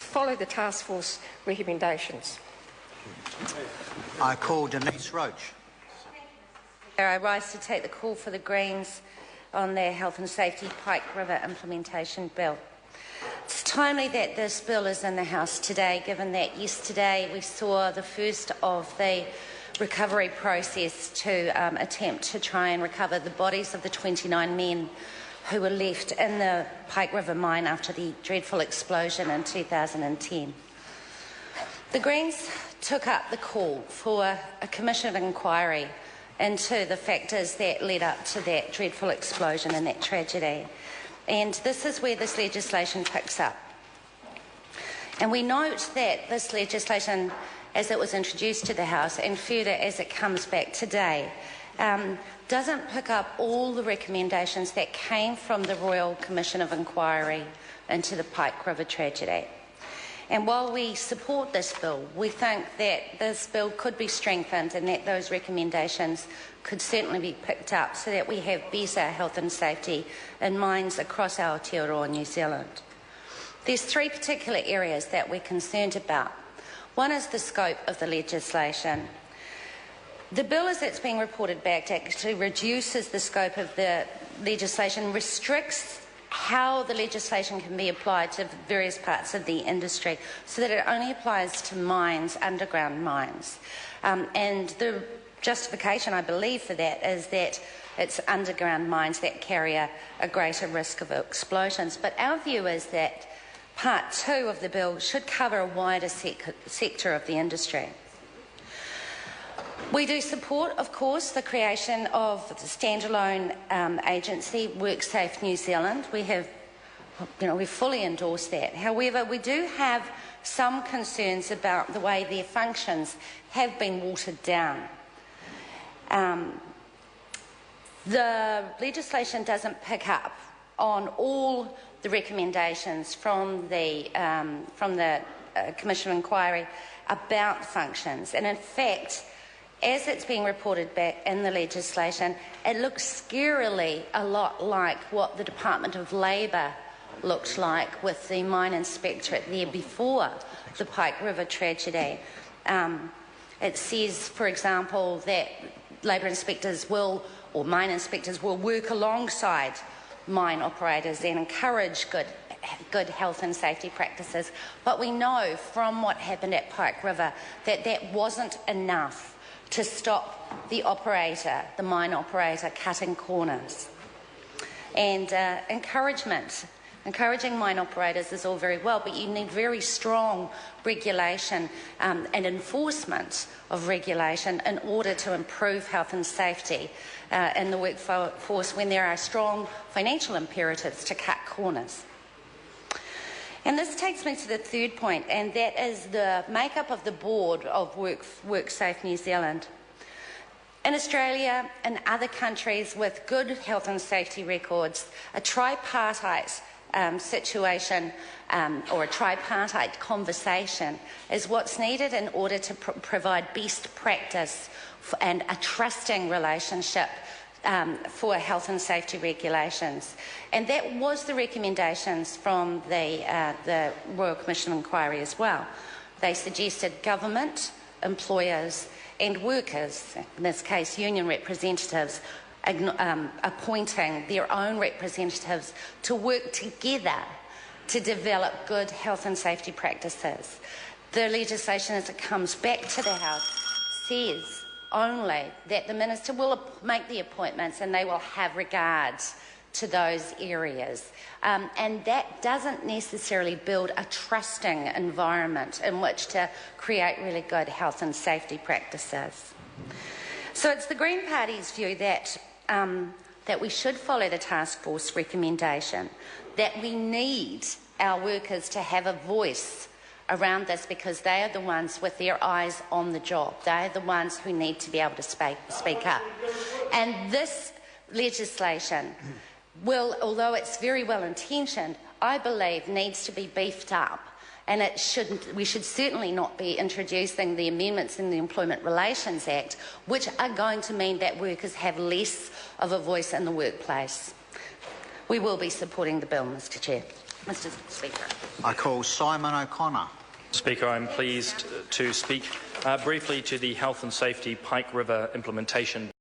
follow the task force recommendations. I call Denise Roach. I rise to take the call for the Greens on their Health and Safety Pike River Implementation Bill. It's timely that this bill is in the House today, given that yesterday we saw the first of the recovery process to attempt to try and recover the bodies of the 29 men who were left in the Pike River mine after the dreadful explosion in 2010. The Greens took up the call for a commission of inquiry into the factors that led up to that dreadful explosion and that tragedy. And this is where this legislation picks up. And we note that this legislation, as it was introduced to the House and further as it comes back today, doesn't pick up all the recommendations that came from the Royal Commission of Inquiry into the Pike River tragedy. And while we support this bill, we think that this bill could be strengthened and that those recommendations could certainly be picked up so that we have better health and safety in mines across Aotearoa, New Zealand. There's three particular areas that we're concerned about. One is the scope of the legislation. The bill, as it's being reported back, actually reduces the scope of the legislation, restricts how the legislation can be applied to various parts of the industry so that it only applies to mines, underground mines. And the justification, I believe, for that is that it's underground mines that carry a greater risk of explosions. But our view is that Part 2 of the bill should cover a wider sector of the industry. We do support, of course, the creation of the standalone agency, WorkSafe New Zealand. We fully endorse that. However, we do have some concerns about the way their functions have been watered down. The legislation doesn't pick up on all the recommendations from the Commission of Inquiry about functions, and in fact, as it's being reported back in the legislation, it looks scarily a lot like what the Department of Labour looked like with the mine inspectorate there before the Pike River tragedy. It says, for example, that labour inspectors will, or mine inspectors will work alongside mine operators and encourage good health and safety practices. But we know from what happened at Pike River that that wasn't enough to stop the operator, the mine operator, cutting corners. And encouraging mine operators is all very well, but you need very strong regulation and enforcement of regulation in order to improve health and safety in the workforce when there are strong financial imperatives to cut corners. And this takes me to the third point, and that is the makeup of the board of WorkSafe New Zealand. In Australia and other countries with good health and safety records, a tripartite situation or a tripartite conversation is what's needed in order to provide best practice and a trusting relationship for health and safety regulations. And that was the recommendations from the Royal Commission of Inquiry as well. They suggested government, employers and workers, in this case union representatives, appointing their own representatives to work together to develop good health and safety practices. The legislation, as it comes back to the House, says only that the Minister will make the appointments and they will have regards to those areas. And that doesn't necessarily build a trusting environment in which to create really good health and safety practices. So it's the Green Party's view that that we should follow the task force recommendation, that we need our workers to have a voice around this because they are the ones with their eyes on the job. They are the ones who need to be able to speak up. And this legislation will, although it's very well intentioned, I believe needs to be beefed up. And we should certainly not be introducing the amendments in the Employment Relations Act, which are going to mean that workers have less of a voice in the workplace. We will be supporting the bill, Mr. Chair. Mr Speaker. I call Simon O'Connor. Speaker, I'm pleased to speak briefly to the health and safety Pike River implementation